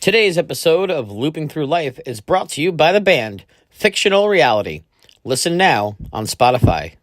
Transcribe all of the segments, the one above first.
Today's episode of Looping Through Life is brought to you by the band Fictional Reality. Listen now on Spotify.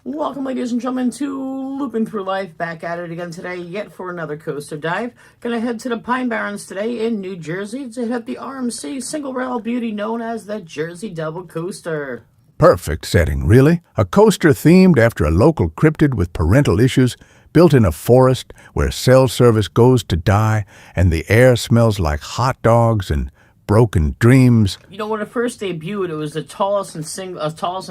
Welcome, ladies and gentlemen, to Looping Through Life. Back at it again today, yet for another coaster dive. Gonna head to the Pine Barrens today in New Jersey to hit the RMC single rail beauty known as the Jersey Devil Coaster. Perfect setting, really. A coaster themed after a local cryptid with parental issues, built in a forest where cell service goes to die, and the air smells like hot dogs and broken dreams. You know, when it first debuted, it was the tallest and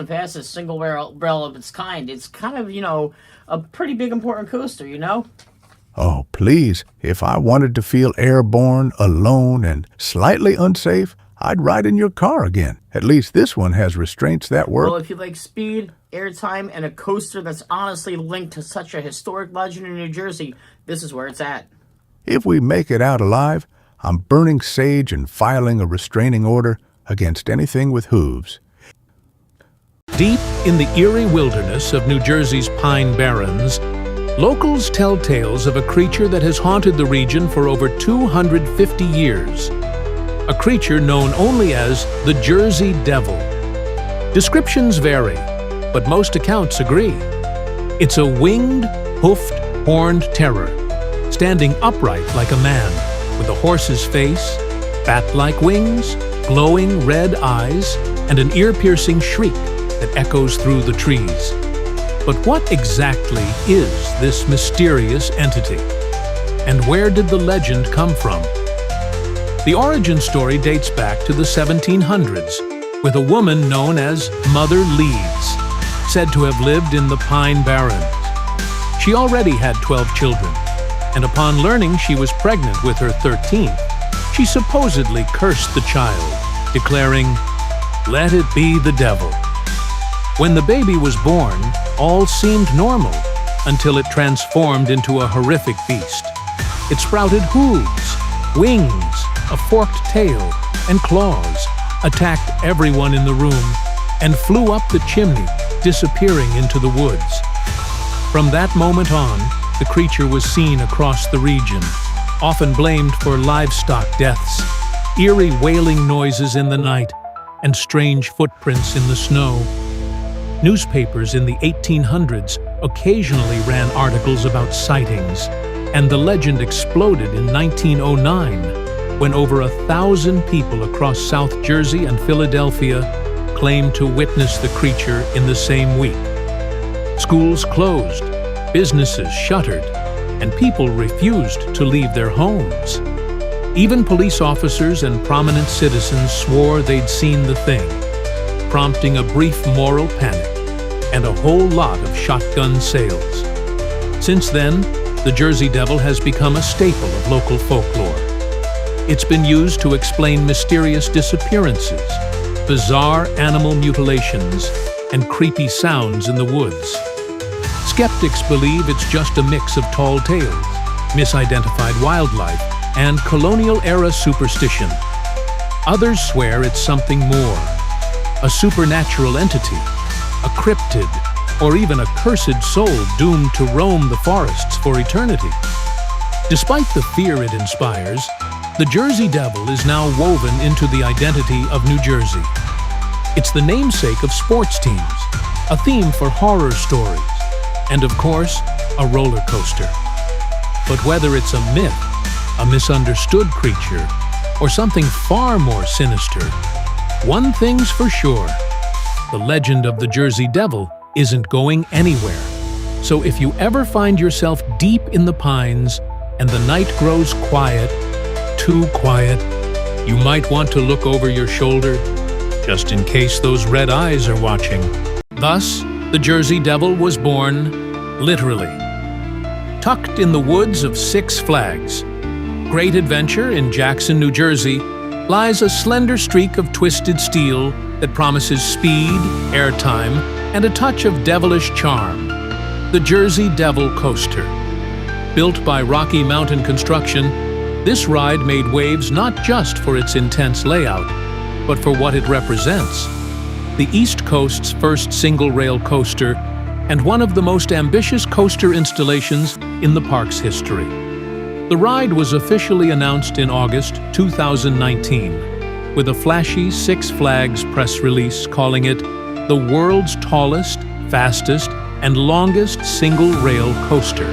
fastest single rail of its kind. It's kind of, a pretty big important coaster, Oh, please, if I wanted to feel airborne, alone, and slightly unsafe, I'd ride in your car again. At least this one has restraints that work. Well, if you like speed, airtime, and a coaster that's honestly linked to such a historic legend in New Jersey, this is where it's at. If we make it out alive, I'm burning sage and filing a restraining order against anything with hooves. Deep in the eerie wilderness of New Jersey's Pine Barrens, locals tell tales of a creature that has haunted the region for over 250 years. A creature known only as the Jersey Devil. Descriptions vary, but most accounts agree. It's a winged, hoofed, horned terror, standing upright like a man, with a horse's face, bat-like wings, glowing red eyes, and an ear-piercing shriek that echoes through the trees. But what exactly is this mysterious entity? And where did the legend come from? The origin story dates back to the 1700s, with a woman known as Mother Leeds, said to have lived in the Pine Barrens. She already had 12 children, and upon learning she was pregnant with her 13th, she supposedly cursed the child, declaring, "Let it be the devil." When the baby was born, all seemed normal, until it transformed into a horrific beast. It sprouted hooves, wings, a forked tail, and claws, attacked everyone in the room, and flew up the chimney, disappearing into the woods. From that moment on, the creature was seen across the region, often blamed for livestock deaths, eerie wailing noises in the night, and strange footprints in the snow. Newspapers in the 1800s occasionally ran articles about sightings, and the legend exploded in 1909, when over 1,000 people across South Jersey and Philadelphia claimed to witness the creature in the same week. Schools closed, businesses shuttered, and people refused to leave their homes. Even police officers and prominent citizens swore they'd seen the thing, prompting a brief moral panic and a whole lot of shotgun sales. Since then, the Jersey Devil has become a staple of local folklore. It's been used to explain mysterious disappearances, bizarre animal mutilations, and creepy sounds in the woods. Skeptics believe it's just a mix of tall tales, misidentified wildlife, and colonial-era superstition. Others swear it's something more, a supernatural entity, a cryptid, or even a cursed soul doomed to roam the forests for eternity. Despite the fear it inspires, the Jersey Devil is now woven into the identity of New Jersey. It's the namesake of sports teams, a theme for horror stories, and of course, a roller coaster. But whether it's a myth, a misunderstood creature, or something far more sinister, one thing's for sure: the legend of the Jersey Devil isn't going anywhere. So if you ever find yourself deep in the pines and the night grows quiet, too quiet, you might want to look over your shoulder, just in case those red eyes are watching. Thus, the Jersey Devil was born literally. Tucked in the woods of Six Flags, Great Adventure in Jackson, New Jersey, lies a slender streak of twisted steel that promises speed, airtime, and a touch of devilish charm. The Jersey Devil Coaster. Built by Rocky Mountain Construction, this ride made waves not just for its intense layout, but for what it represents. The East Coast's first single-rail coaster and one of the most ambitious coaster installations in the park's history. The ride was officially announced in August 2019, with a flashy Six Flags press release calling it the world's tallest, fastest, and longest single-rail coaster.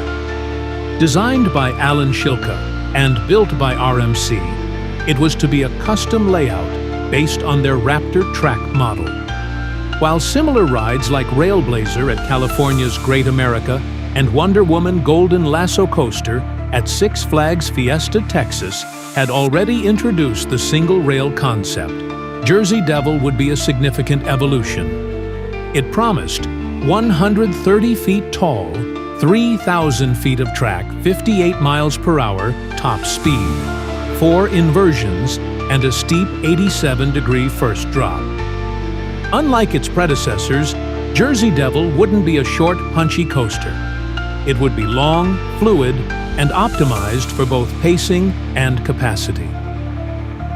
Designed by Alan Shilka and built by RMC, it was to be a custom layout based on their Raptor track model. While similar rides like Railblazer at California's Great America and Wonder Woman Golden Lasso Coaster at Six Flags Fiesta, Texas, had already introduced the single-rail concept, Jersey Devil would be a significant evolution. It promised 130 feet tall, 3,000 feet of track, 58 miles per hour, top speed, 4 inversions, and a steep 87-degree first drop. Unlike its predecessors, Jersey Devil wouldn't be a short, punchy coaster. It would be long, fluid, and optimized for both pacing and capacity.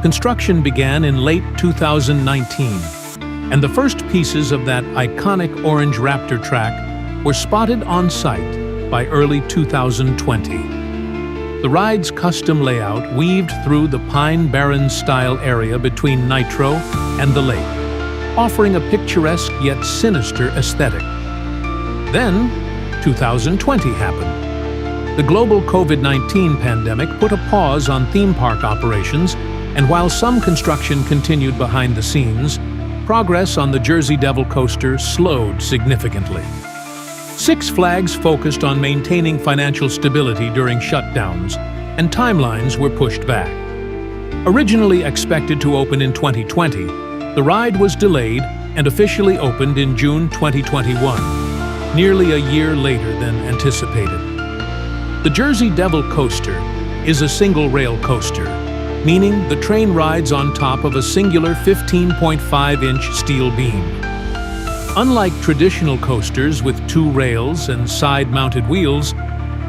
Construction began in late 2019, and the first pieces of that iconic orange Raptor track were spotted on site by early 2020. The ride's custom layout weaved through the Pine Barrens style area between Nitro and the lake, offering a picturesque yet sinister aesthetic. Then, 2020 happened. The global COVID-19 pandemic put a pause on theme park operations, and while some construction continued behind the scenes, progress on the Jersey Devil coaster slowed significantly. Six Flags focused on maintaining financial stability during shutdowns, and timelines were pushed back. Originally expected to open in 2020, the ride was delayed and officially opened in June 2021, nearly a year later than anticipated. The Jersey Devil coaster is a single-rail coaster, meaning the train rides on top of a singular 15.5-inch steel beam. Unlike traditional coasters with 2 rails and side-mounted wheels,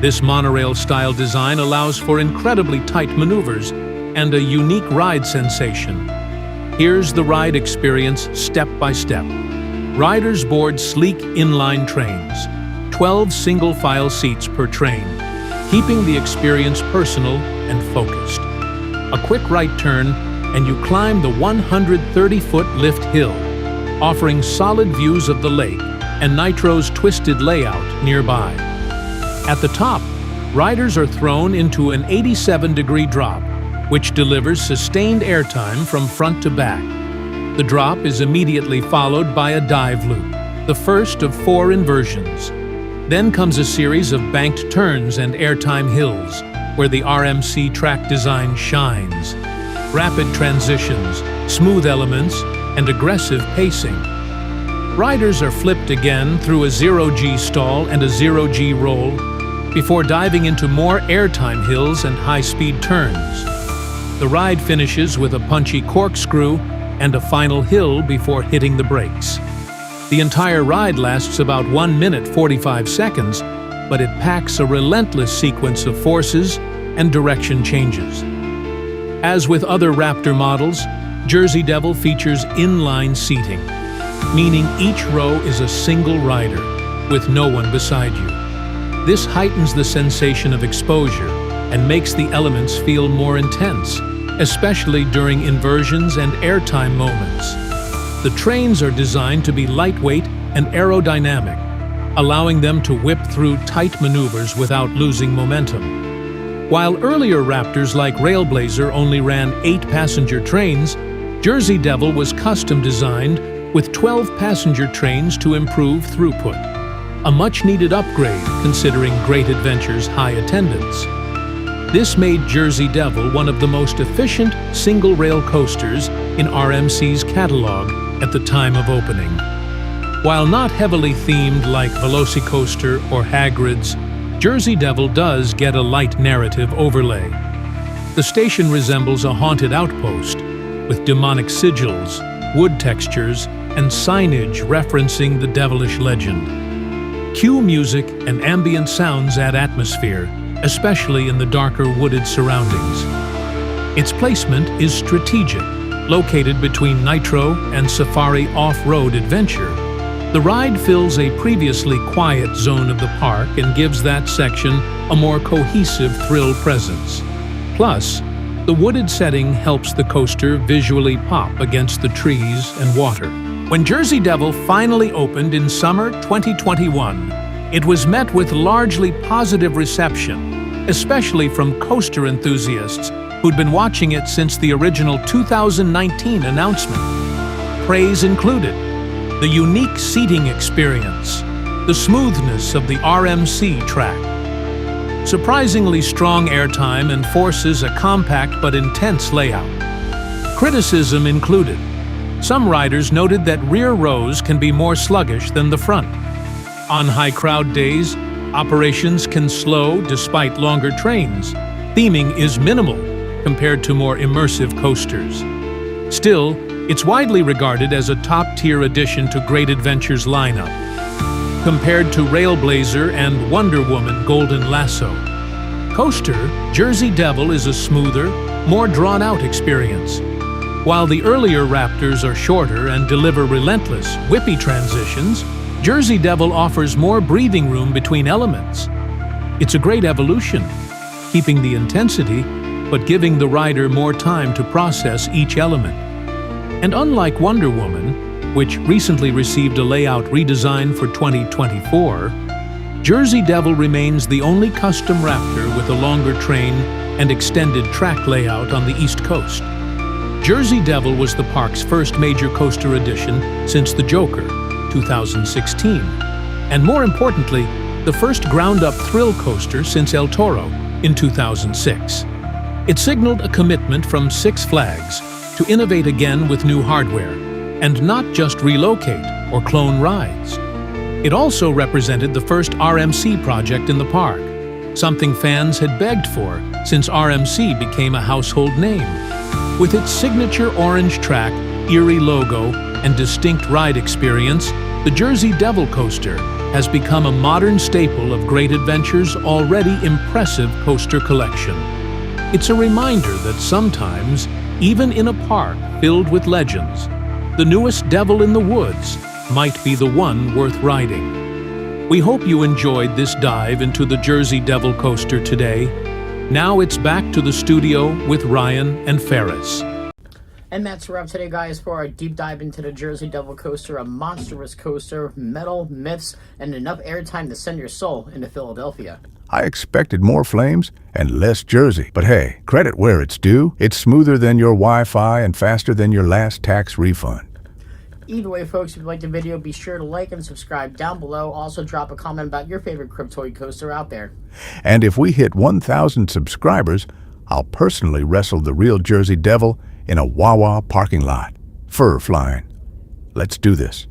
this monorail-style design allows for incredibly tight maneuvers and a unique ride sensation. Here's the ride experience step by step. Riders board sleek inline trains, 12 single-file seats per train, keeping the experience personal and focused. A quick right turn, and you climb the 130-foot lift hill, offering solid views of the lake and Nitro's twisted layout nearby. At the top, riders are thrown into an 87-degree drop, which delivers sustained airtime from front to back. The drop is immediately followed by a dive loop, the first of 4 inversions. Then comes a series of banked turns and airtime hills, where the RMC track design shines. Rapid transitions, smooth elements, and aggressive pacing. Riders are flipped again through a 0G stall and a 0G roll, before diving into more airtime hills and high-speed turns. The ride finishes with a punchy corkscrew and a final hill before hitting the brakes. The entire ride lasts about 1 minute 45 seconds, but it packs a relentless sequence of forces and direction changes. As with other Raptor models, Jersey Devil features inline seating, meaning each row is a single rider, with no one beside you. This heightens the sensation of exposure and makes the elements feel more intense, especially during inversions and airtime moments. The trains are designed to be lightweight and aerodynamic, allowing them to whip through tight maneuvers without losing momentum. While earlier Raptors like Railblazer only ran 8-passenger trains, Jersey Devil was custom designed with 12-passenger trains to improve throughput. A much-needed upgrade considering Great Adventure's high attendance. This made Jersey Devil one of the most efficient single-rail coasters in RMC's catalog at the time of opening. While not heavily themed like Velocicoaster or Hagrid's, Jersey Devil does get a light narrative overlay. The station resembles a haunted outpost, with demonic sigils, wood textures, and signage referencing the devilish legend. Cue music and ambient sounds add atmosphere, especially in the darker wooded surroundings. Its placement is strategic, located between Nitro and Safari Off-Road Adventure. The ride fills a previously quiet zone of the park and gives that section a more cohesive thrill presence. Plus, the wooded setting helps the coaster visually pop against the trees and water. When Jersey Devil finally opened in summer 2021, it was met with largely positive reception, especially from coaster enthusiasts who'd been watching it since the original 2019 announcement. Praise included the unique seating experience, the smoothness of the RMC track, surprisingly strong airtime and forces a compact but intense layout. Criticism included. Some riders noted that rear rows can be more sluggish than the front. On high crowd days, operations can slow despite longer trains. Theming is minimal compared to more immersive coasters. Still, it's widely regarded as a top-tier addition to Great Adventure's lineup. Compared to Railblazer and Wonder Woman Golden Lasso, coaster Jersey Devil is a smoother, more drawn-out experience. While the earlier Raptors are shorter and deliver relentless, whippy transitions, Jersey Devil offers more breathing room between elements. It's a great evolution, keeping the intensity, but giving the rider more time to process each element. And unlike Wonder Woman, which recently received a layout redesign for 2024, Jersey Devil remains the only custom Raptor with a longer train and extended track layout on the East Coast. Jersey Devil was the park's first major coaster addition since the Joker, 2016, and more importantly, the first ground-up thrill coaster since El Toro in 2006. It signaled a commitment from Six Flags to innovate again with new hardware, and not just relocate or clone rides. It also represented the first RMC project in the park, something fans had begged for since RMC became a household name. With its signature orange track, eerie logo, and distinct ride experience, the Jersey Devil coaster has become a modern staple of Great Adventure's already impressive coaster collection. It's a reminder that sometimes, even in a park filled with legends, the newest devil in the woods might be the one worth riding. We hope you enjoyed this dive into the Jersey Devil coaster today. Now it's back to the studio with Ryan and Ferris. And that's a wrap today, guys, for our deep dive into the Jersey Devil coaster, a monstrous coaster, metal, myths, and enough airtime to send your soul into Philadelphia. I expected more flames and less Jersey, but hey, credit where it's due. It's smoother than your Wi-Fi and faster than your last tax refund. Either way, folks, if you liked the video, be sure to like and subscribe down below. Also, drop a comment about your favorite cryptoid coaster out there. And if we hit 1,000 subscribers, I'll personally wrestle the real Jersey Devil in a Wawa parking lot. Fur flying. Let's do this.